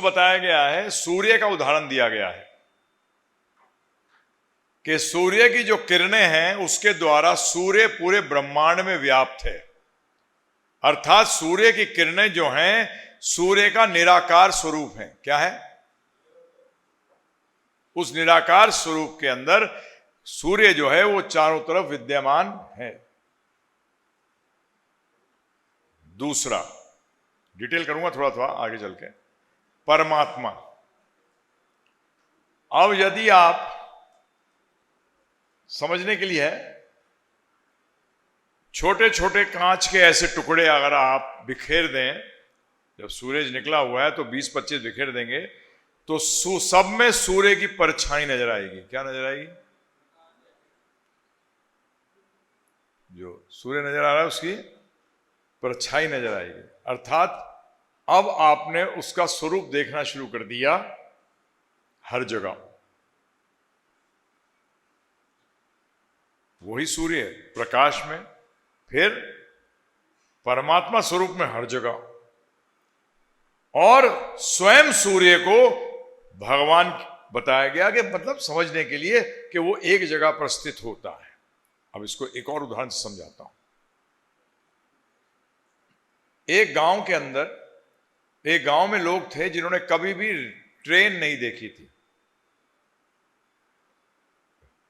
बताया गया है, सूर्य का उदाहरण दिया गया है कि सूर्य की जो किरणें हैं उसके द्वारा सूर्य पूरे ब्रह्मांड में व्याप्त है। अर्थात सूर्य की किरणें जो हैं सूर्य का निराकार स्वरूप है। क्या है? उस निराकार स्वरूप के अंदर सूर्य जो है वो चारों तरफ विद्यमान है। दूसरा, डिटेल करूंगा थोड़ा थोड़ा आगे चल के, परमात्मा। अब यदि आप समझने के लिए है, छोटे छोटे कांच के ऐसे टुकड़े अगर आप बिखेर दें, जब सूरज निकला हुआ है तो 20-25 बिखेर देंगे तो सब में सूर्य की परछाई नजर आएगी। क्या नजर आएगी? जो सूर्य नजर आ रहा है उसकी परछाई नजर आएगी। अर्थात अब आपने उसका स्वरूप देखना शुरू कर दिया हर जगह। वही सूर्य है प्रकाश में, फिर परमात्मा स्वरूप में हर जगह, और स्वयं सूर्य को भगवान बताया गया कि मतलब समझने के लिए कि वो एक जगह पर स्थित होता है। अब इसको एक और उदाहरण से समझाता हूं। एक गांव के अंदर एक गांव में लोग थे जिन्होंने कभी भी ट्रेन नहीं देखी थी,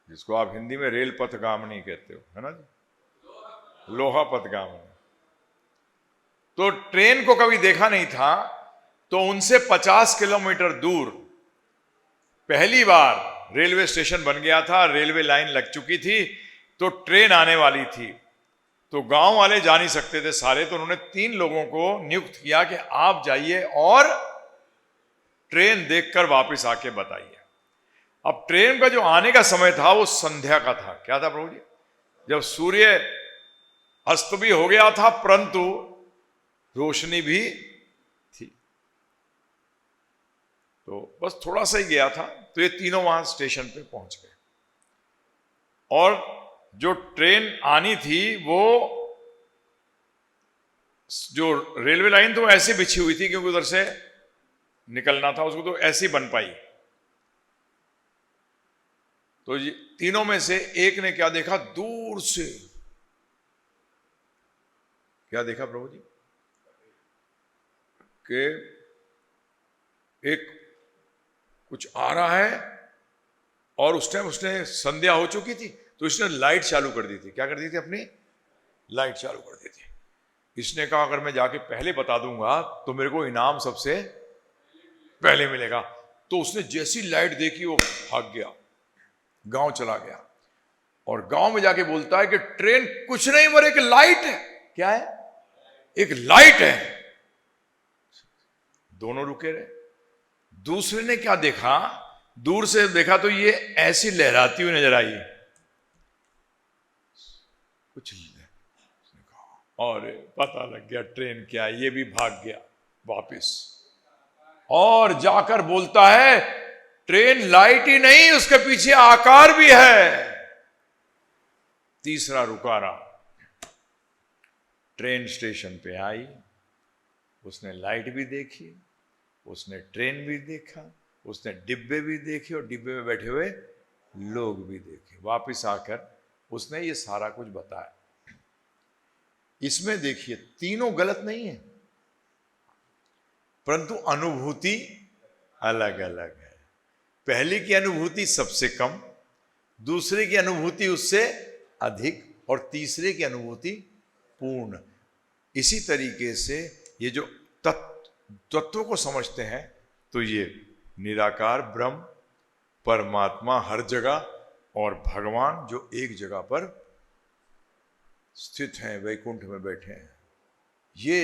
जिसको आप हिंदी में रेल पथगामिनी कहते हो, है ना जी, लोहा पथगामिनी। तो ट्रेन को कभी देखा नहीं था, तो उनसे 50 किलोमीटर दूर पहली बार रेलवे स्टेशन बन गया था, रेलवे लाइन लग चुकी थी, तो ट्रेन आने वाली थी। तो गांव वाले जा नहीं सकते थे सारे, तो उन्होंने 3 लोगों को नियुक्त किया कि आप जाइए और ट्रेन देखकर वापस आके बताइए। अब ट्रेन का जो आने का समय था वो संध्या का था। क्या था प्रभु जी? जब सूर्य अस्त भी हो गया था परंतु रोशनी भी थी। तो बस थोड़ा सा ही गया था, तो ये तीनों वहां स्टेशन पे पहुंच गए। और जो ट्रेन आनी थी वो, जो रेलवे लाइन तो ऐसे बिछी हुई थी क्योंकि उधर से निकलना था उसको, तो ऐसी बन पाई। तो ये तीनों में से एक ने क्या देखा? दूर से क्या देखा प्रभु जी? कि एक कुछ आ रहा है, और उस टाइम उसने संध्या हो चुकी थी, तो इसने लाइट चालू कर दी थी। क्या कर दी थी? अपनी लाइट चालू कर दी थी। इसने कहा अगर मैं जाके पहले बता दूंगा तो मेरे को इनाम सबसे पहले मिलेगा। तो उसने जैसी लाइट देखी वो भाग गया, गांव चला गया, और गांव में जाके बोलता है कि ट्रेन कुछ नहीं मरे, एक लाइट है। क्या है? एक लाइट है। दोनों रुके रहे। दूसरे ने क्या देखा? दूर से देखा तो ये ऐसी लहराती हुई नजर आई कुछ, और पता लग गया ट्रेन क्या है। ये भी भाग गया वापिस, और जाकर बोलता है ट्रेन लाइट ही नहीं, उसके पीछे आकार भी है। तीसरा रुका रहा। ट्रेन स्टेशन पे आई, उसने लाइट भी देखी, उसने ट्रेन भी देखा, उसने डिब्बे भी देखे, और डिब्बे में बैठे हुए लोग भी देखे। वापिस आकर उसने ये सारा कुछ बताया। इसमें देखिए तीनों गलत नहीं है, परंतु अनुभूति अलग अलग है। पहली की अनुभूति सबसे कम, दूसरे की अनुभूति उससे अधिक, और तीसरे की अनुभूति पूर्ण। इसी तरीके से ये जो तत्व को समझते हैं, तो ये निराकार ब्रह्म, परमात्मा हर जगह, और भगवान जो एक जगह पर स्थित हैं, वैकुंठ में बैठे हैं, ये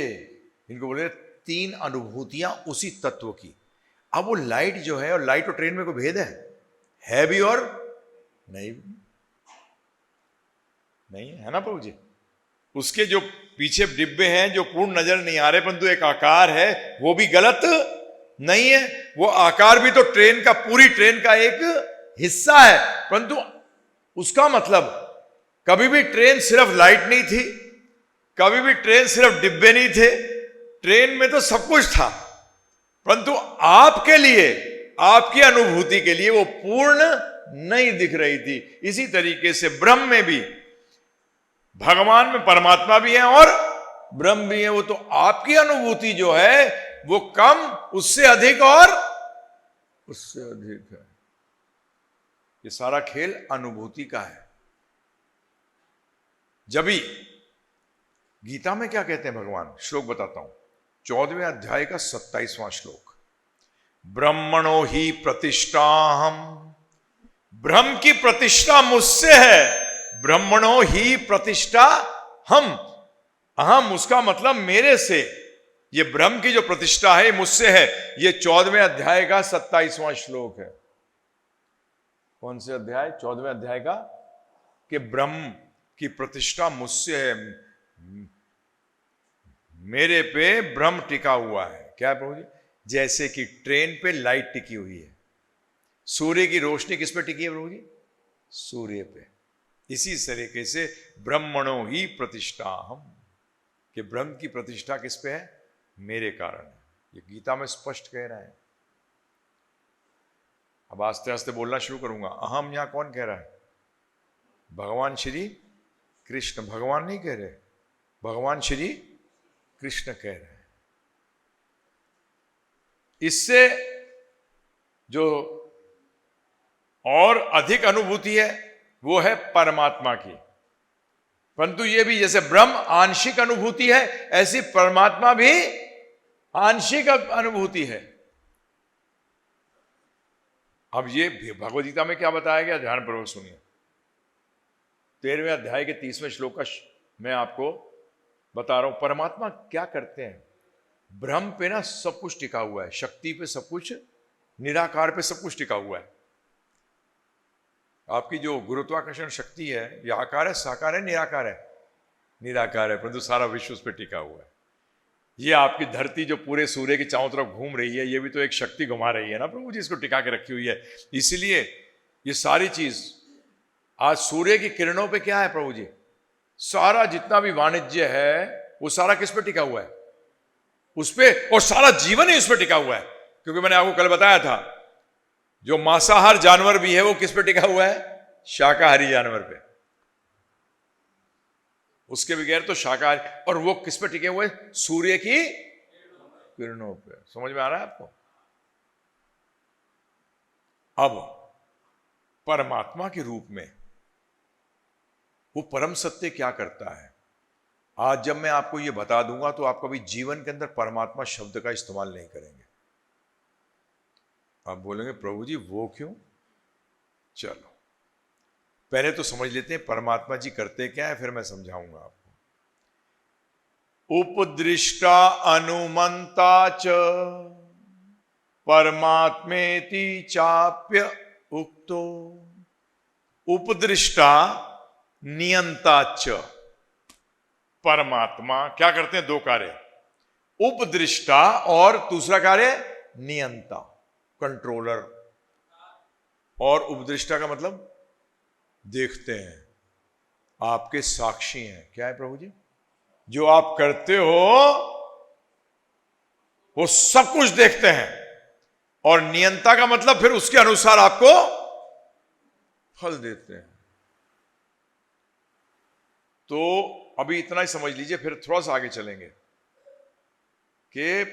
इनको बोले 3 अनुभूतियां उसी तत्व की। अब वो लाइट जो है, और लाइट और ट्रेन में कोई भेद है भी और नहीं भी नहीं है ना प्रभु जी? उसके जो पीछे डिब्बे हैं जो पूर्ण नजर नहीं आ रहे, परंतु एक आकार है, वो भी गलत नहीं है। वो आकार भी तो ट्रेन का, पूरी ट्रेन का एक हिस्सा है, परंतु उसका मतलब कभी भी ट्रेन सिर्फ लाइट नहीं थी, कभी भी ट्रेन सिर्फ डिब्बे नहीं थे। ट्रेन में तो सब कुछ था, परंतु आपके लिए, आपकी अनुभूति के लिए वो पूर्ण नहीं दिख रही थी। इसी तरीके से ब्रह्म में भी, भगवान में परमात्मा भी है और ब्रह्म भी है। वो तो आपकी अनुभूति जो है वो कम, उससे अधिक और उससे अधिक है। ये सारा खेल अनुभूति का है। जब भी गीता में क्या कहते हैं भगवान, श्लोक बताता हूं, 14वें अध्याय का 27वां श्लोक, ब्रह्मणो ही प्रतिष्ठाहम, ब्रह्म की प्रतिष्ठा मुझसे है। ब्रह्मणो ही प्रतिष्ठा हम, अहम उसका मतलब मेरे से। ये ब्रह्म की जो प्रतिष्ठा है मुझसे है। ये 14वें अध्याय का 27वां श्लोक है। कौन से अध्याय? 14वें अध्याय का, कि ब्रह्म की प्रतिष्ठा मुझसे है, मेरे पे ब्रह्म टिका हुआ है। क्या प्रभु जी? जैसे कि ट्रेन पे लाइट टिकी हुई है, सूर्य की रोशनी किस पे टिकी है प्रभु जी? सूर्य पे। इसी तरीके से ब्रह्मणो ही प्रतिष्ठा हम, कि ब्रह्म की प्रतिष्ठा किस पे है? मेरे कारण है। ये गीता में स्पष्ट कह रहा है। अब आस्ते आस्ते बोलना शुरू करूंगा। अहम यहां कौन कह रहा है? भगवान श्री कृष्ण। भगवान नहीं कह रहे, भगवान श्री कृष्ण कह रहे हैं। इससे जो और अधिक अनुभूति है वो है परमात्मा की। परंतु ये भी, जैसे ब्रह्म आंशिक अनुभूति है, ऐसी परमात्मा भी आंशिक अनुभूति है। अब ये भगवद गीता में क्या बताया गया, ध्यानपूर्वक सुनिए। 13वें अध्याय के 30वें श्लोक का मैं आपको बता रहा हूं। परमात्मा क्या करते हैं? ब्रह्म पे ना सब कुछ टिका हुआ है, शक्ति पे सब कुछ, निराकार पे सब कुछ टिका हुआ है। आपकी जो गुरुत्वाकर्षण शक्ति है, यह आकार है, साकार है, निराकार है? निराकार है, परंतु सारा विश्व उस पर टिका हुआ है। ये आपकी धरती जो पूरे सूर्य की चारों तरफ घूम रही है, ये भी तो एक शक्ति घुमा रही है ना प्रभु जी, इसको टिका के रखी हुई है। इसलिए ये सारी चीज आज सूर्य की किरणों पे क्या है प्रभु जी? सारा जितना भी वाणिज्य है वो सारा किस पे टिका हुआ है? उस पे, और सारा जीवन ही उस पे टिका हुआ है। क्योंकि मैंने आपको कल बताया था, जो मांसाहार जानवर भी है वो किस पे टिका हुआ है? शाकाहारी जानवर पे। उसके बगैर तो शाकाहारी, और वो किस पे टिके हुए? सूर्य की किरणों पे। समझ में आ रहा है आपको? अब परमात्मा के रूप में वो परम सत्य क्या करता है, आज जब मैं आपको ये बता दूंगा तो आप कभी जीवन के अंदर परमात्मा शब्द का इस्तेमाल नहीं करेंगे। आप बोलेंगे प्रभु जी वो क्यों? चलो पहले तो समझ लेते हैं परमात्मा जी करते क्या है, फिर मैं समझाऊंगा आपको। उपदृष्टा अनुमंता च परमात्मेति चाप्य उक्तो। उपदृष्टा नियंता च, परमात्मा क्या करते हैं? दो कार्य, उपदृष्टा और दूसरा कार्य नियंता, कंट्रोलर। और उपदृष्टा का मतलब देखते हैं, आपके साक्षी हैं। क्या है प्रभु जी? जो आप करते हो वो सब कुछ देखते हैं। और नियंता का मतलब फिर उसके अनुसार आपको फल देते हैं। तो अभी इतना ही समझ लीजिए, फिर थोड़ा सा आगे चलेंगे कि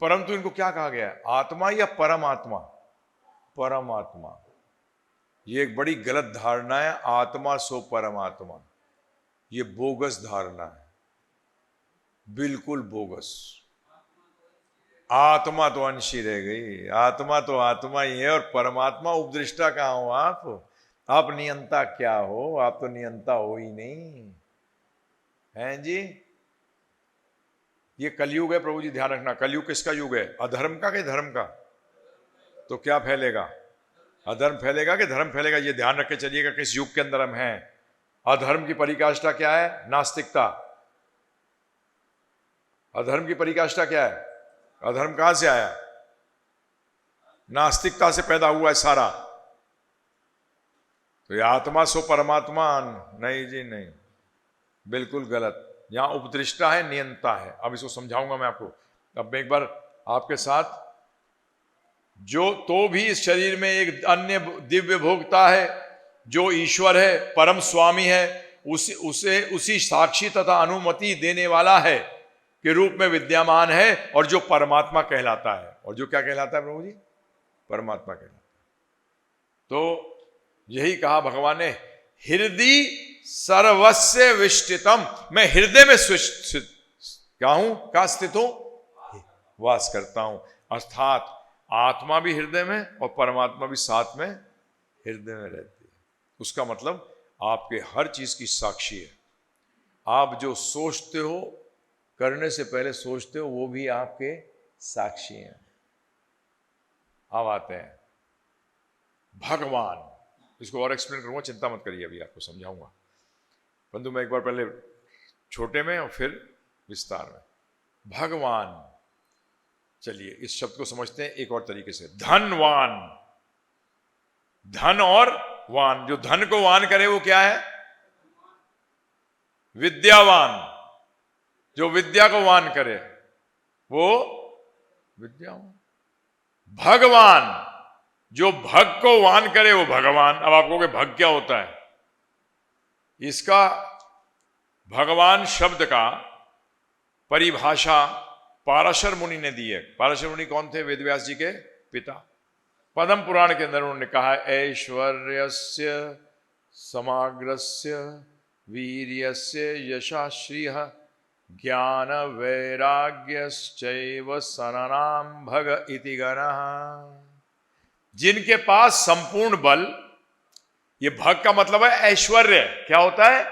परंतु इनको क्या कहा गया है? आत्मा या परमात्मा? परमात्मा। ये एक बड़ी गलत धारणा है, आत्मा सो परमात्मा। ये बोगस धारणा है, बिल्कुल बोगस। आत्मा तो अंशी रह गई, आत्मा तो आत्मा ही है, और परमात्मा उपदृष्टा कहाँ हो आप नियंता क्या हो? आप तो नियंता हो ही नहीं, हैं जी। ये कलयुग है प्रभु जी, ध्यान रखना। कलयुग किसका युग है? अधर्म का कि धर्म का? तो क्या फैलेगा? अधर्म फैलेगा कि धर्म फैलेगा? ये ध्यान रख के चलिएगा किस युग के अंदर हम हैं। अधर्म की परिकाष्ठा क्या है? नास्तिकता। अधर्म की परिकाष्ठा क्या है? अधर्म कहां से आया? नास्तिकता से पैदा हुआ है सारा। तो ये आत्मा सो परमात्मा, नहीं जी नहीं, बिल्कुल गलत। यहां उपदृष्टा है, नियंता है। अब इसको समझाऊंगा मैं आपको। अब मैं एक बार आपके साथ जो तो भी इस शरीर में एक अन्य दिव्य भोक्ता है जो ईश्वर है, परम स्वामी है, उसी साक्षी तथा अनुमति देने वाला है के रूप में विद्यमान है, और जो परमात्मा कहलाता है। और जो क्या कहलाता है प्रभु जी? परमात्मा कहलाता है। तो यही कहा भगवान ने, हृदय सर्वस्य विष्टितम, मैं हृदय में क्या हूं? क्या स्थित हूं? वास करता हूं। अर्थात आत्मा भी हृदय में और परमात्मा भी साथ में हृदय में रहती है। उसका मतलब आपके हर चीज की साक्षी है। आप जो सोचते हो, करने से पहले सोचते हो, वो भी आपके साक्षी हैं। अब आते हैं भगवान। इसको और एक्सप्लेन करूंगा, चिंता मत करिए, अभी आपको समझाऊंगा, परंतु मैं एक बार पहले छोटे में और फिर विस्तार में। भगवान, चलिए इस शब्द को समझते हैं एक और तरीके से। धनवान, धन और वान, जो धन को वान करे वो क्या है? विद्यावान, जो विद्या को वान करे वो विद्यावान। भगवान, जो भग को वान करे वो भगवान। अब आप कहोगे भग क्या होता है? इसका भगवान शब्द का परिभाषा पाराशर मुनि ने दी है। पाराशर मुनि कौन थे? वेदव्यास जी के पिता। पद्म पुराण के अंदर उन्होंने कहा है, ऐश्वर्यस्य समग्रस्य वीर्यस्य यशाश्रियः ज्ञान वैराग्यश्चैव सननाम भग इति गणः। जिनके पास संपूर्ण बल, ये भग का मतलब है ऐश्वर्य। क्या होता है?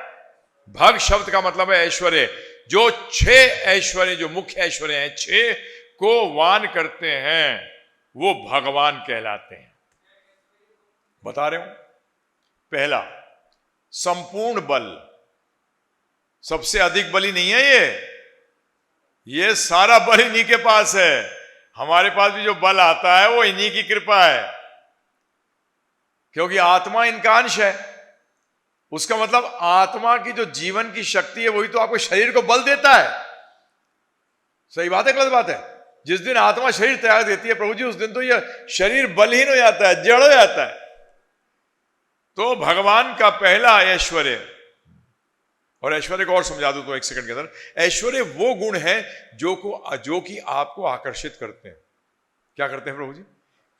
भग शब्द का मतलब है ऐश्वर्य। जो 6 ऐश्वर्य, जो मुख्य ऐश्वर्य हैं, 6 को वान करते हैं, वो भगवान कहलाते हैं। बता रहे हूं। पहला, संपूर्ण बल। सबसे अधिक बली नहीं है ये सारा बल इन्हीं के पास है। हमारे पास भी जो बल आता है वो इन्हीं की कृपा है, क्योंकि आत्मा इनका अंश है। उसका मतलब आत्मा की जो जीवन की शक्ति है वही तो आपको शरीर को बल देता है। सही बात है, गलत बात है? जिस दिन आत्मा शरीर त्याग देती है प्रभु जी, उस दिन तो यह शरीर बलहीन हो जाता है, जड़ हो जाता है। तो भगवान का पहला ऐश्वर्य, और ऐश्वर्य को और समझा दूं तो एक सेकंड के अंदर, ऐश्वर्य वो गुण है जो कि आपको आकर्षित करते हैं। क्या करते हैं प्रभु जी?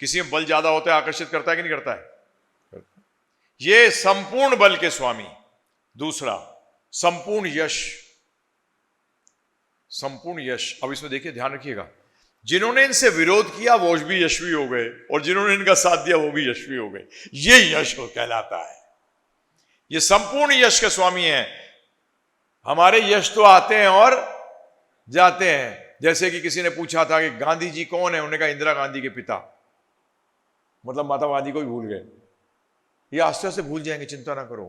किसी में बल ज्यादा होता है, आकर्षित करता है कि नहीं करता है? ये संपूर्ण बल के स्वामी। दूसरा, संपूर्ण यश। संपूर्ण यश। अब इसमें देखिए, ध्यान रखिएगा, जिन्होंने इनसे विरोध किया वो भी यशवी हो गए, और जिन्होंने इनका साथ दिया वो भी यशवी हो गए। ये यश कहलाता है। ये संपूर्ण यश के स्वामी हैं। हमारे यश तो आते हैं और जाते हैं। जैसे कि किसी ने पूछा था कि गांधी जी कौन है, उन्होंने कहा इंदिरा गांधी के पिता, मतलब माता गांधी को भी भूल गए। ये आस्ते आस्ते भूल जाएंगे, चिंता ना करो,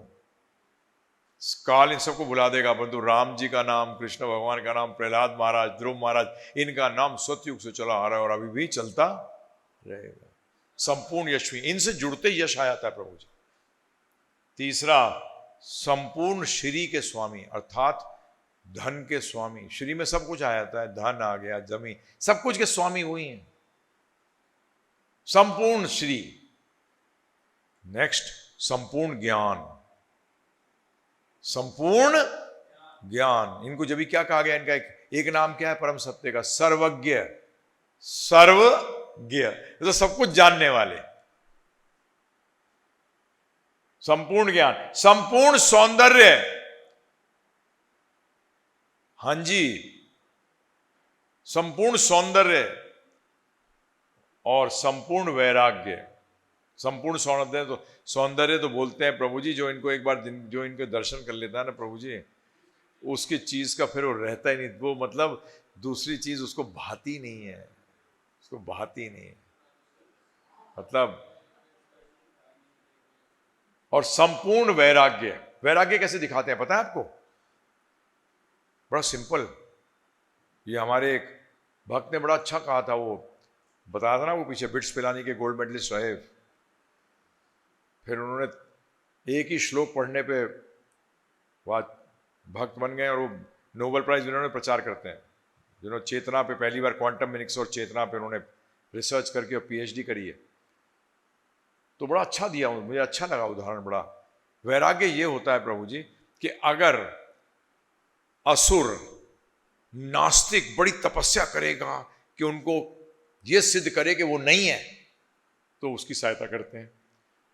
काल इन सबको भुला देगा। परंतु राम जी का नाम, कृष्ण भगवान का नाम, प्रहलाद महाराज, ध्रुव महाराज, इनका नाम सतयुग से चला आ रहा है और अभी भी चलता रहेगा। संपूर्ण यशवी, इनसे जुड़ते यश आ जाता है प्रभु जी। तीसरा, संपूर्ण श्री के स्वामी, अर्थात धन के स्वामी। श्री में सब कुछ आ जाता है, धन आ गया, जमीन, सब कुछ के स्वामी वही हैं, संपूर्ण श्री। नेक्स्ट, संपूर्ण ज्ञान। संपूर्ण ज्ञान, इनको जब भी क्या कहा गया? इनका एक नाम क्या है? परम सत्य का, सर्वज्ञ। सर्वज्ञ तो सब कुछ जानने वाले। संपूर्ण ज्ञान, संपूर्ण सौंदर्य। हां जी, संपूर्ण सौंदर्य और संपूर्ण वैराग्य। संपूर्ण सौंदर्य तो बोलते हैं प्रभु जी, जो इनको एक बार जो इनके दर्शन कर लेता है ना प्रभु जी, उसकी चीज का फिर वो रहता ही नहीं। वो मतलब दूसरी चीज उसको भाती नहीं है, उसको भाती नहीं है, मतलब। और संपूर्ण वैराग्य। वैराग्य कैसे दिखाते हैं पता है आपको? बड़ा सिंपल। ये हमारे एक भक्त ने बड़ा अच्छा कहा था, वो बताया था ना, वो पीछे बिट्स पिलानी के गोल्ड मेडलिस्ट रहे। फिर उन्होंने एक ही श्लोक पढ़ने पे भक्त बन गए और वो नोबेल प्राइज विनर में प्रचार करते हैं, जिन्होंने चेतना पे पहली बार क्वांटम मिनिक्स और चेतना पे उन्होंने रिसर्च करके और पीएचडी करी है। तो बड़ा अच्छा दिया, मुझे अच्छा लगा उदाहरण बड़ा। वैराग्य ये होता है प्रभु जी कि अगर असुर नास्तिक बड़ी तपस्या करेगा कि उनको ये सिद्ध करे कि वो नहीं है, तो उसकी सहायता करते हैं,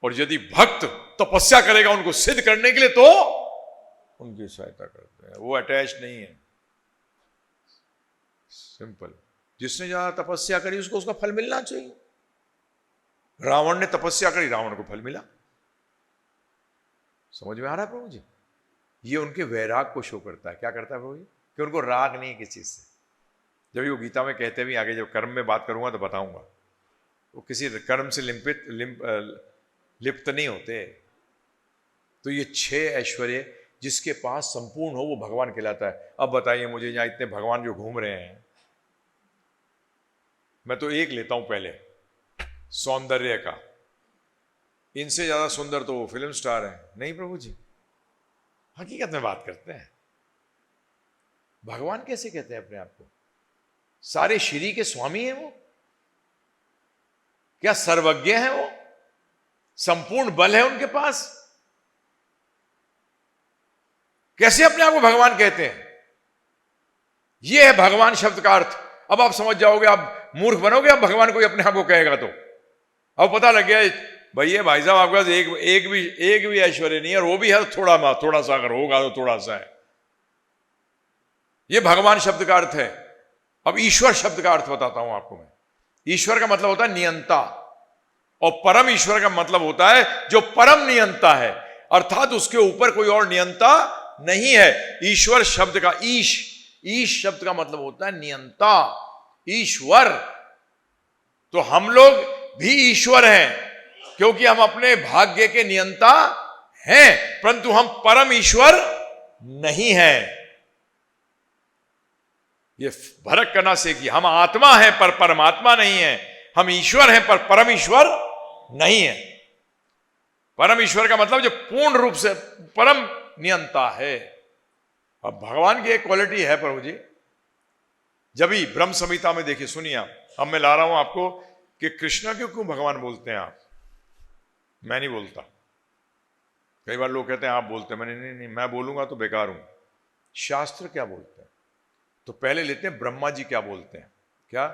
और यदि भक्त तपस्या करेगा उनको सिद्ध करने के लिए तो उनकी सहायता करते हैं। वो अटैच नहीं है, सिंपल। जिसने ज्यादा तपस्या करी उसको उसका फल मिलना चाहिए। रावण ने तपस्या करी, रावण को फल मिला। समझ में आ रहा है प्रभु जी? ये उनके वैराग को शो करता है। क्या करता है प्रभु जी? कि उनको राग नहीं है किसी चीज से। जब वो गीता में कहते भी, आगे जब कर्म में बात करूंगा तो बताऊंगा, वो किसी कर्म से लिप्त नहीं होते। तो ये 6 ऐश्वर्य जिसके पास संपूर्ण हो वो भगवान कहलाता है। अब बताइए मुझे, यहां इतने भगवान जो घूम रहे हैं, मैं तो एक लेता हूं पहले, सौंदर्य का। इनसे ज्यादा सुंदर तो वो फिल्म स्टार है नहीं प्रभु जी? हकीकत में बात करते हैं। भगवान कैसे कहते हैं अपने आप को? सारे श्री के स्वामी हैं वो? क्या सर्वज्ञ हैं वो? संपूर्ण बल है उनके पास? कैसे अपने आप को भगवान कहते हैं? यह है भगवान शब्द का अर्थ। अब आप समझ जाओगे, आप मूर्ख बनोगे अब भगवान कोई अपने आप को कहेगा तो। अब पता लग गया भैया भाई साहब आपके पास एक भी ऐश्वर्य नहीं है, और वो भी है थोड़ा सा, अगर होगा तो थोड़ा सा है। ये भगवान शब्द का अर्थ है। अब ईश्वर शब्द का अर्थ बताता हूं आपको मैं। ईश्वर का मतलब होता है नियंता, और परम ईश्वर का मतलब होता है जो परम नियंता है, अर्थात उसके ऊपर कोई और नियंता नहीं है। ईश्वर शब्द का ईश शब्द का मतलब होता है नियंता, ईश्वर। तो हम लोग भी ईश्वर हैं क्योंकि हम अपने भाग्य के नियंता हैं, परंतु हम परम ईश्वर नहीं हैं। ये फर्क करना सीखिए। हम आत्मा हैं पर परमात्मा नहीं है। हम ईश्वर हैं पर परम ईश्वर नहीं है। परम ईश्वर का मतलब जो पूर्ण रूप से परम नियंता है। अब भगवान की एक क्वालिटी है प्रभु जी, जब भी ब्रह्म संहिता में देखिए, सुनिए आप। अब मैं ला रहा हूं आपको कि कृष्ण क्यों भगवान बोलते हैं आप। मैं नहीं बोलता। कई बार लोग कहते हैं आप बोलते हैं, मैंने नहीं, मैं बोलूंगा तो बेकार हूं। शास्त्र क्या बोलते हैं? तो पहले लेते हैं ब्रह्मा जी क्या बोलते हैं। क्या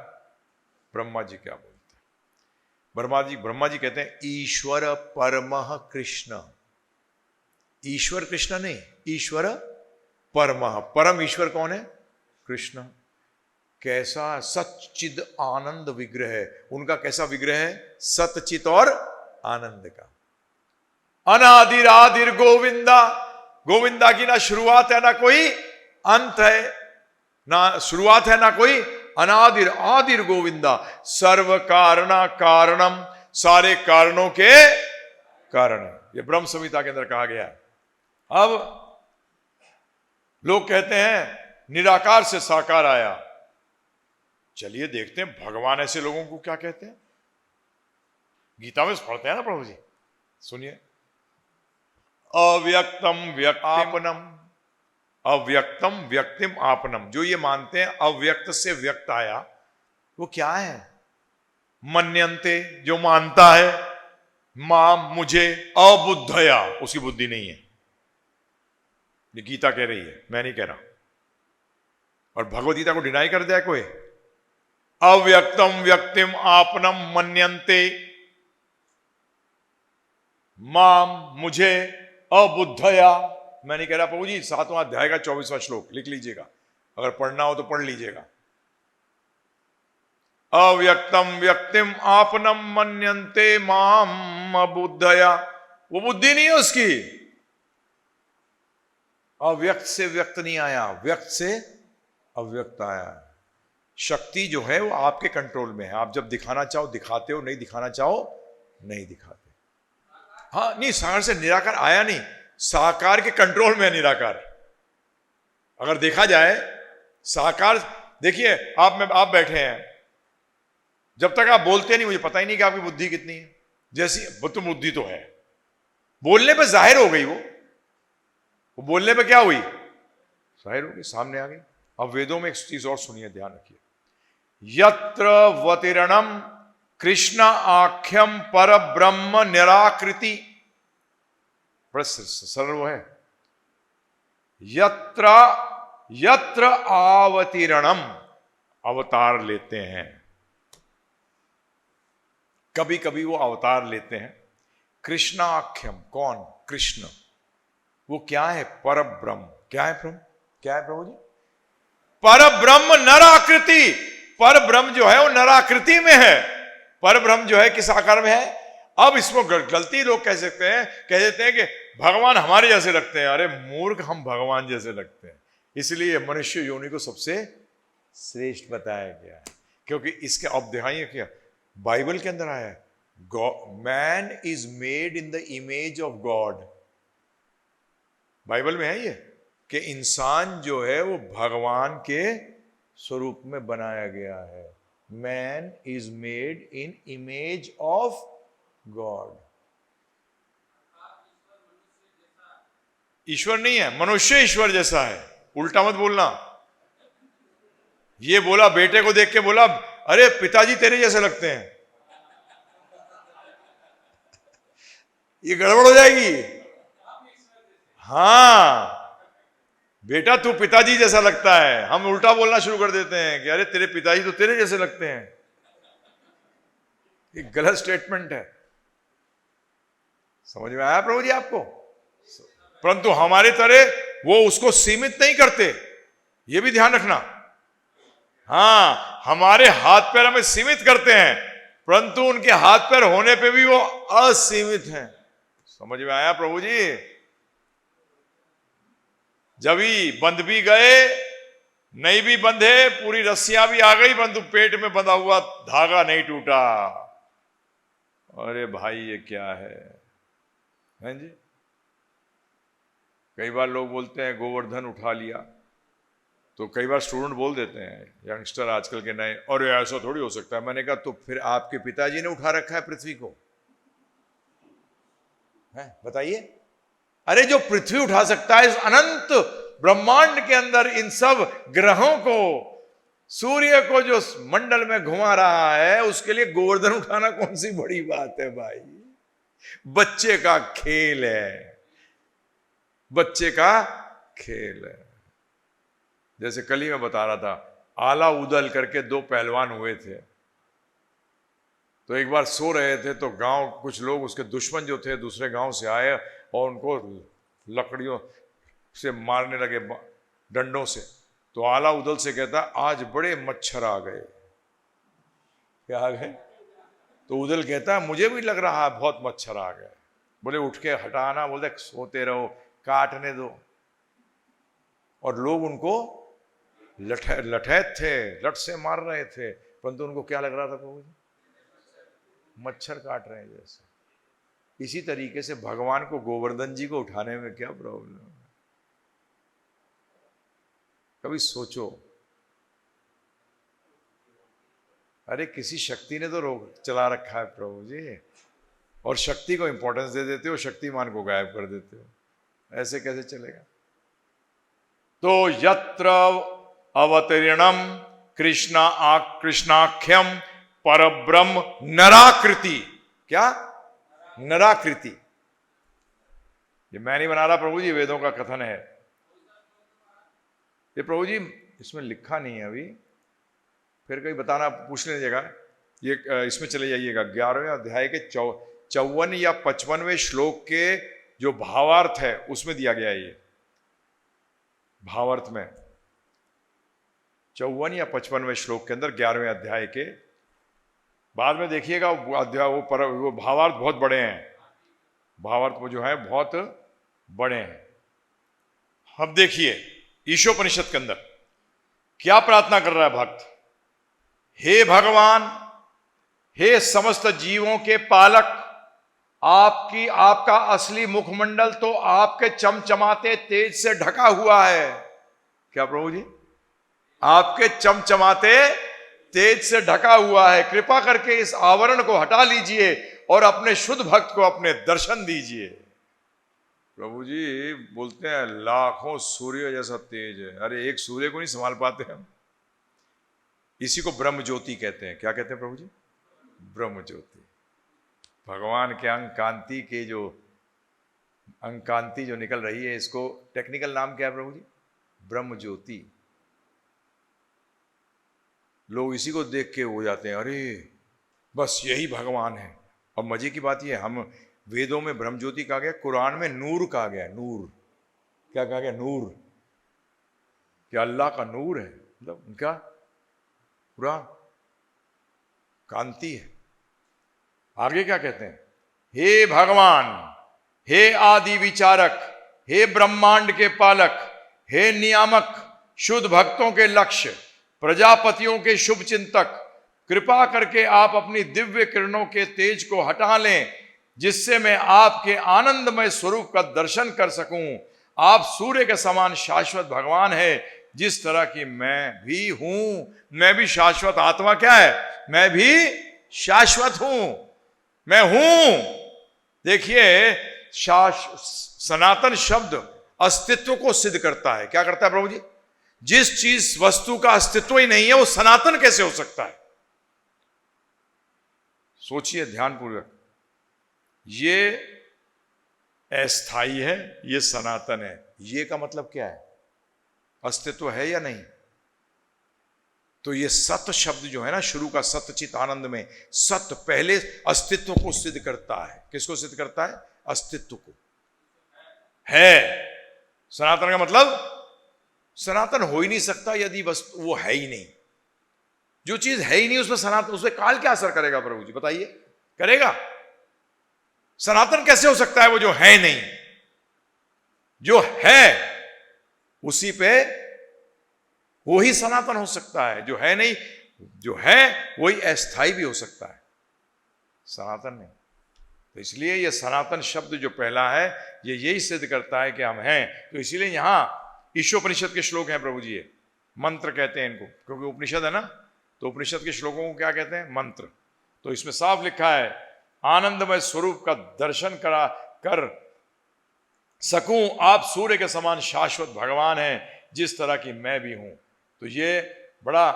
ब्रह्मा जी क्या बोलते हैं? ब्रह्मा जी कहते हैं ईश्वर परमः कृष्ण। ईश्वर कृष्ण नहीं, ईश्वर परमः। परम ईश्वर कौन है? कृष्ण। कैसा? सच्चिद आनंद विग्रह है उनका। कैसा विग्रह है? सतचित और आनंद का। अनादिर आदिर गोविंदा। गोविंदा की ना शुरुआत है ना कोई अंत है, ना शुरुआत है ना कोई अनादिर आदिर गोविंदा। सर्व कारणा कारणम, सारे कारणों के कारण। ये ब्रह्म संहिता के अंदर कहा गया है। अब लोग कहते हैं निराकार से साकार आया। चलिए देखते हैं भगवान ऐसे लोगों को क्या कहते हैं। गीता में पढ़ते हैं ना प्रभु जी, सुनिए। अव्यक्तम व्यक्तिमनम, अव्यक्तम व्यक्तिम आपनम। जो ये मानते हैं अव्यक्त से व्यक्त आया, वो क्या है? मन्यन्ते, जो मानता है, माम मुझे, अबुद्धया, उसकी बुद्धि नहीं है। ये गीता कह रही है, मैं नहीं कह रहा। और भगवद गीता को डिनाई कर दिया कोई। अव्यक्तम व्यक्तिम आपनम मन्यन्ते माम मुझे, अबुद्धया। मैं नहीं कह रहा प्रभु जी। 7वां अध्याय का 24वां श्लोक लिख लीजिएगा, अगर पढ़ना हो तो पढ़ लीजिएगा। अव्यक्तम व्यक्तिम आपनम मन्यन्ते माम अबुद्धया। वो बुद्धि नहीं है उसकी। अव्यक्त से व्यक्त नहीं आया, व्यक्त से अव्यक्त आया। शक्ति जो है वो आपके कंट्रोल में है। आप जब दिखाना चाहो दिखाते हो, नहीं दिखाना चाहो नहीं दिखाते। हाँ नहीं, साकार से निराकार आया नहीं, साकार के कंट्रोल में है निराकार। अगर देखा जाए साकार, देखिए आप बैठे हैं, जब तक आप बोलते नहीं मुझे पता ही नहीं कि आपकी बुद्धि कितनी है। जैसी तो बुद्धि तो है, बोलने पे जाहिर हो गई। वो बोलने पे क्या हुई? जाहिर हो गई, सामने आ गई। अब वेदों में एक चीज और सुनिए, ध्यान रखिए। यत्र वतिरणम कृष्ण आख्यम पर ब्रह्म निराकृति, बड़ा सरल वो है, यत्र यत्र आवतीरणम, अवतार लेते हैं, कभी कभी वो अवतार लेते हैं। कृष्णाख्यम, कौन? कृष्ण। वो क्या है? पर ब्रह्म। क्या है ब्रह्म? क्या है प्रभु जी? पर ब्रह्म नराकृति। पर ब्रह्म जो है वो नराकृति में है। पर ब्रह्म जो है किस आकार में है? अब इसको गलती लोग कह सकते हैं, कह देते हैं कि भगवान हमारे जैसे लगते हैं। अरे मूर्ख, हम भगवान जैसे लगते हैं, इसलिए मनुष्य योनि को सबसे श्रेष्ठ बताया गया है। क्योंकि इसके अब दिखाइए क्या बाइबल के अंदर आया है, man is made in the image of God. Bible में है ये कि इंसान जो है वो भगवान के स्वरूप में बनाया गया है। Man is made in image of God. ईश्वर नहीं है, मनुष्य ईश्वर जैसा है। उल्टा मत बोलना। ये बोला, बेटे को देख के बोला, अरे पिताजी तेरे जैसे लगते हैं, ये गड़बड़ हो जाएगी। हाँ बेटा तू पिताजी जैसा लगता है, हम उल्टा बोलना शुरू कर देते हैं कि अरे तेरे पिताजी तो तेरे जैसे लगते हैं। ये गलत स्टेटमेंट है। समझ में आया प्रभु जी आपको? परंतु हमारे तरह वो उसको सीमित नहीं करते, ये भी ध्यान रखना। हाँ, हमारे हाथ पैर हमें सीमित करते हैं, परंतु उनके हाथ पैर होने पे भी वो असीमित हैं। समझ में आया प्रभु जी? जब भी बंध भी गए, नहीं भी बंधे, पूरी रस्सियां भी आ गई, परंतु पेट में बंधा हुआ धागा नहीं टूटा। अरे भाई ये क्या है? हैं जी? कई बार लोग बोलते हैं गोवर्धन उठा लिया, तो कई बार स्टूडेंट बोल देते हैं, यंगस्टर आजकल के नए, और ऐसा थोड़ी हो सकता है। मैंने कहा तो फिर आपके पिताजी ने उठा रखा है पृथ्वी को, है बताइए। अरे जो पृथ्वी उठा सकता है इस अनंत ब्रह्मांड के अंदर इन सब ग्रहों को, सूर्य को जो मंडल में घुमा रहा है, उसके लिए गोवर्धन उठाना कौन सी बड़ी बात है भाई? बच्चे का खेल है, बच्चे का खेल है। जैसे कल ही मैं बता रहा था, आला उदल करके दो पहलवान हुए थे। तो एक बार सो रहे थे तो गांव कुछ लोग, उसके दुश्मन जो थे दूसरे गांव से आए और उनको लकड़ियों से मारने लगे, डंडों से। तो आला उदल से कहता, आज बड़े मच्छर आ गए। क्या आ गए? तो उदल कहता, मुझे भी लग रहा है बहुत मच्छर आ गए। बोले उठ के हटाना, बोलते सोते रहो, काटने दो। और लोग उनको लठैत थे, लठ से मार रहे थे, परंतु उनको क्या लग रहा था प्रभु जी? मच्छर काट रहे हैं जैसे। इसी तरीके से भगवान को, गोवर्धन जी को उठाने में क्या प्रॉब्लम है? कभी सोचो, अरे किसी शक्ति ने तो रोक चला रखा है प्रभु जी, और शक्ति को इंपॉर्टेंस दे देते हो, शक्तिमान को गायब कर देते हो। ऐसे कैसे चलेगा? तो यत्र अवतीर्णम कृष्णाख्यम परब्रह्म नराकृति। क्या? नराकृति। ये मैं नहीं बना रहा प्रभु जी, वेदों का कथन है ये प्रभु जी। इसमें लिखा नहीं है अभी, फिर कहीं बताना, पूछ लीजिएगा। ये इसमें चले जाइएगा 11वें अध्याय के 54 या 55वें श्लोक के जो भावार्थ है उसमें दिया गया है। ये भावार्थ में 54 या 55वें श्लोक के अंदर 11वें अध्याय के बाद में देखिएगा, अध्याय वो भावार्थ बहुत बड़े हैं। भावार्थ वो जो है बहुत बड़े हैं। अब देखिए ईशोपनिषद के अंदर क्या प्रार्थना कर रहा है भक्त। हे भगवान, हे समस्त जीवों के पालक, आपका असली मुखमंडल तो आपके चमचमाते तेज से ढका हुआ है। क्या प्रभु जी? आपके चमचमाते तेज से ढका हुआ है। कृपा करके इस आवरण को हटा लीजिए और अपने शुद्ध भक्त को अपने दर्शन दीजिए। प्रभु जी बोलते हैं लाखों सूर्य जैसा तेज है। अरे एक सूर्य को नहीं संभाल पाते हम। इसी को ब्रह्म ज्योति कहते हैं। क्या कहते हैं प्रभु जी? ब्रह्म ज्योति। भगवान के अंग कांति के जो अंग कांति जो निकल रही है, इसको टेक्निकल नाम क्या है प्रभु जी? ब्रह्म ज्योति। लोग इसी को देख के हो जाते हैं, अरे बस यही भगवान है। और मजे की बात यह, हम वेदों में ब्रह्म ज्योति कहा गया, कुरान में नूर कहा गया। नूर क्या कहा गया? नूर। क्या अल्लाह का नूर है, मतलब उनका पूरा कांति है। आगे क्या कहते हैं? हे भगवान, हे आदि विचारक, हे ब्रह्मांड के पालक, हे नियामक, शुद्ध भक्तों के लक्ष्य, प्रजापतियों के शुभ चिंतक, कृपा करके आप अपनी दिव्य किरणों के तेज को हटा लें, जिससे मैं आपके आनंदमय स्वरूप का दर्शन कर सकूं। आप सूर्य के समान शाश्वत भगवान है, जिस तरह की मैं भी हूं। मैं भी शाश्वत आत्मा क्या है? मैं भी शाश्वत हूं, मैं हूं। देखिए, सनातन शब्द अस्तित्व को सिद्ध करता है। क्या करता है प्रभु जी? जिस चीज वस्तु का अस्तित्व ही नहीं है, वो सनातन कैसे हो सकता है? सोचिए ध्यानपूर्वक। ये अस्थाई है, ये सनातन है। ये का मतलब क्या है? अस्तित्व है या नहीं? तो ये सत शब्द जो है ना, शुरू का सतचित आनंद में सत पहले अस्तित्व को सिद्ध करता है। किसको सिद्ध करता है? अस्तित्व को। है सनातन का मतलब सनातन हो ही नहीं सकता यदि वस्तु वो है ही नहीं। जो चीज है ही नहीं उसमें सनातन, उसमें काल क्या असर करेगा प्रभु जी? बताइए, करेगा? सनातन कैसे हो सकता है वो जो है नहीं? जो है उसी पे वो ही सनातन हो सकता है। जो है नहीं, जो है वही अस्थाई भी हो सकता है, सनातन नहीं। तो इसलिए ये सनातन शब्द जो पहला है, ये यही सिद्ध करता है कि हम हैं। तो इसीलिए यहां ईशोपनिषद के श्लोक हैं प्रभु जी, ये मंत्र कहते हैं इनको, क्योंकि उपनिषद है ना, तो उपनिषद के श्लोकों को क्या कहते हैं? मंत्र। तो इसमें साफ लिखा है, आनंदमय स्वरूप का दर्शन कर सकूं, आप सूर्य के समान शाश्वत भगवान हैं, जिस तरह की मैं भी हूं। तो ये बड़ा।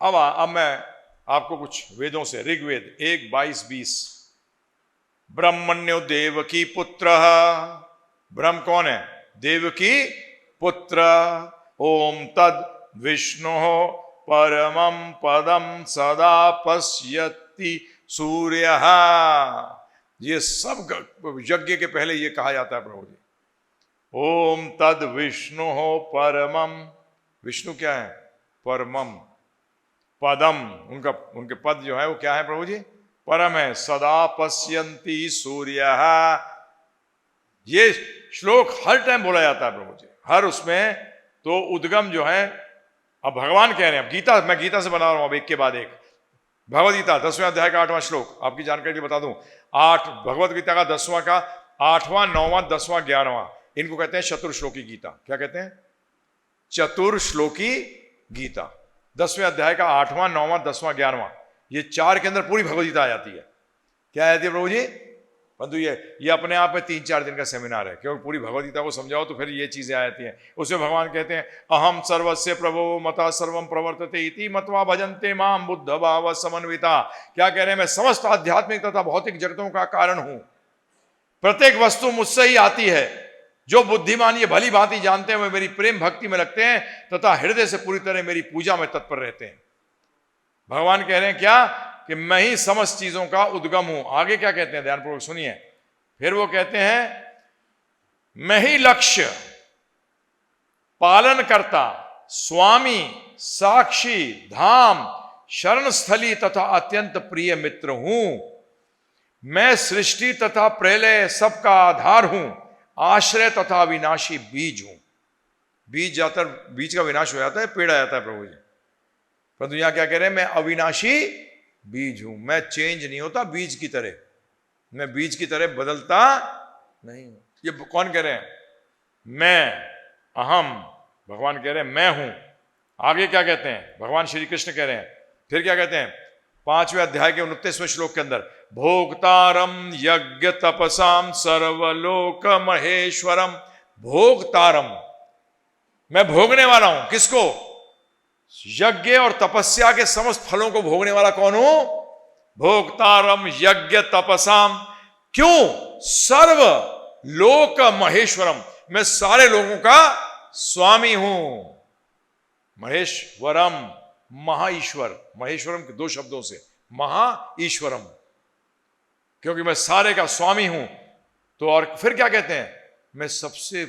अब मैं आपको कुछ वेदों से, ऋग्वेद 1:22-20, ब्रह्मण्यो देवकी पुत्र। ब्रह्म कौन है? देवकी पुत्र। ओम तद विष्णु परमं पदम सदा पश्यति सूर्य। ये सब यज्ञ के पहले ये कहा जाता है प्रभु जी। ओम तद विष्णु परमम। विष्णु क्या है? परमम। पदम, उनके पद जो है वो क्या है प्रभु जी? परम है। सदा पश्यन्ति सूर्य। ये श्लोक हर टाइम बोला जाता है प्रभु जी, हर उसमें। तो उद्गम जो है, अब भगवान कह रहे हैं, अब गीता, मैं गीता से बना रहा हूं अब एक के बाद एक। भगवद गीता 10वें अध्याय का 8वां श्लोक, आपकी जानकारी के लिए बता दूं। भगवद गीता का 10वां का 8वां, 9वां, 10वां, 11वां, इनको कहते हैं चतुर्श्लोकी गीता। क्या कहते हैं? चतुर्श्लोकी गीता। 10वें अध्याय का 8वां, 9वां, 10वां, 11वां, ये 4 के अंदर पूरी भगवद गीता आ जाती है। क्या आती है प्रभु जी? परंतु ये अपने आप में 3-4 दिन का सेमिनार है, क्योंकि पूरी भगवद गीता को समझाओ तो फिर ये चीजें आ जाती हैं। उसमें भगवान कहते हैं, अहम सर्वस्य प्रभो मता सर्वम प्रवर्तते इति मत्वा भजन्ते माम बुद्ध भाव समन्विता। क्या कह रहे हैं? मैं समस्त आध्यात्मिक तथा भौतिक जगतों का कारण हूं। प्रत्येक वस्तु मुझसे ही आती है। जो बुद्धिमान ये भली भांति जानते हैं, वे मेरी प्रेम भक्ति में लगते हैं तथा हृदय से पूरी तरह मेरी पूजा में तत्पर रहते हैं। भगवान कह रहे हैं क्या? कि मैं ही समस्त चीजों का उद्गम हूं। आगे क्या कहते हैं? ध्यानपूर्वक सुनिए। फिर वो कहते हैं, मैं ही लक्ष्य, पालन करता, स्वामी, साक्षी, धाम, शरण स्थली तथा अत्यंत प्रिय मित्र हूं। मैं सृष्टि तथा प्रलय सबका आधार हूं, आश्रय तथा विनाशी बीज हूं। बीज जाता, बीज का विनाश हो जाता है, पेड़ आ जाता है प्रभु जी। परंतु यहां क्या कह रहे हैं? मैं अविनाशी बीज हूं। मैं चेंज नहीं होता बीज की तरह, मैं बीज की तरह बदलता नहीं हूं। ये कौन कह रहे हैं? मैं, अहम। भगवान कह रहे हैं मैं हूं। आगे क्या कहते हैं? भगवान श्री कृष्ण कह रहे हैं, फिर क्या कहते हैं? 5वें अध्याय के 29वें श्लोक के अंदर, भोक्तारम यज्ञ तपसाम सर्वलोक महेश्वरम। भोक्तारम, मैं भोगने वाला हूं। किसको? यज्ञ और तपस्या के समस्त फलों को भोगने वाला कौन हूं? भोक्तारम यज्ञ तपसाम। क्यों? सर्व लोक महेश्वरम, मैं सारे लोगों का स्वामी हूं। महेश्वरम, महाईश्वर, महेश्वरम के दो शब्दों से, महा ईश्वरम, क्योंकि मैं सारे का स्वामी हूं। तो और फिर क्या कहते हैं? मैं सबसे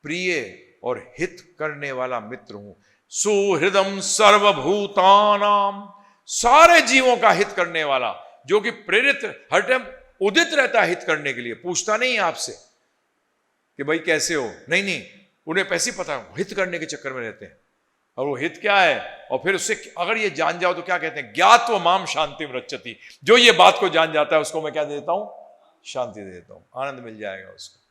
प्रिय और हित करने वाला मित्र हूं। सुहृदम सर्वभूतानाम, सारे जीवों का हित करने वाला, जो कि प्रेरित हर टाइम उदित रहता है हित करने के लिए, पूछता नहीं है आपसे कि भाई कैसे हो, नहीं नहीं, उन्हें पैसे पता है, हित करने के चक्कर में रहते हैं। और वो हित क्या है, और फिर उससे अगर ये जान जाओ तो क्या कहते हैं? ज्ञात्व माम शांतिम रक्षति। जो ये बात को जान जाता है उसको मैं क्या दे देता हूं? शांति दे देता हूं, आनंद मिल जाएगा उसको।